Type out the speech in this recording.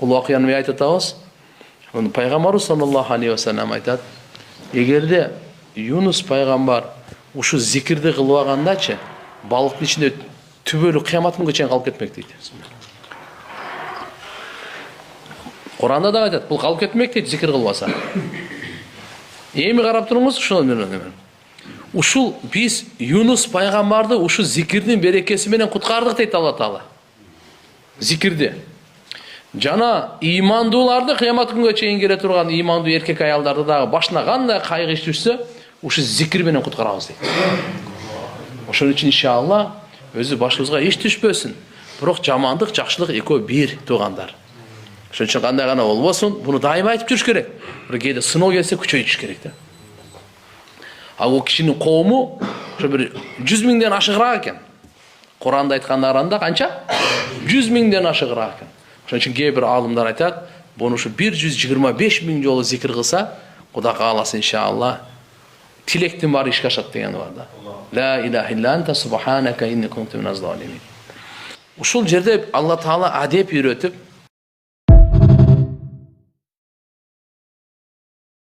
Бул окуяны мен айтып атабыз. Пайгамбарыбыз саллаллаху алейхи ва саллям айтат: эгерде Юнус пайгамбар ушу зикирди кылып алгандачы, балыктын ичинде түбөлүк кыямат күнгө чейин калып кетмек дейт. Куранда да айтат, бул калып кетмек дейт зикир кылбаса. Эми карап туруңуз, ушул биз Юнус пайгамбарды ушу зикирдин берекеси менен куткардык дейт Алла Таала. Зикирди. Жана имандууларды кыямат күнгө чейин келе турган имандуу эркек аялдарды дагы башына кандай кайгы иш түшсө, ушу зикир менен куткарабыз дейт. Ошон үчүн иншалла өзү башыбызга иш түшпөсүн. Бирок жамандык, жакшылык экөө бир туугандар. Ошон үчүн кандай гана болбосун, буну дайыма айтып жүрүш керек. Бир кээде сыноо келсе күчөйтүш керек да. Ал кишинин коому ошо бир 100 миңден ашыгыраак экен. Куранда айткандар анда канча? 100 миңден ашыгыраак экен. Ошон үчүн кээ бир алымдар айтат, буну ушу 125 миң жолу зикир кылса, Кудай кааласа иншалла тилектин баары ишке ашат деген бар да. Ла илаха илля анта субханака инни кунту миназ залимин. Ушул жерде Алла Таала адеп үйрөтүп,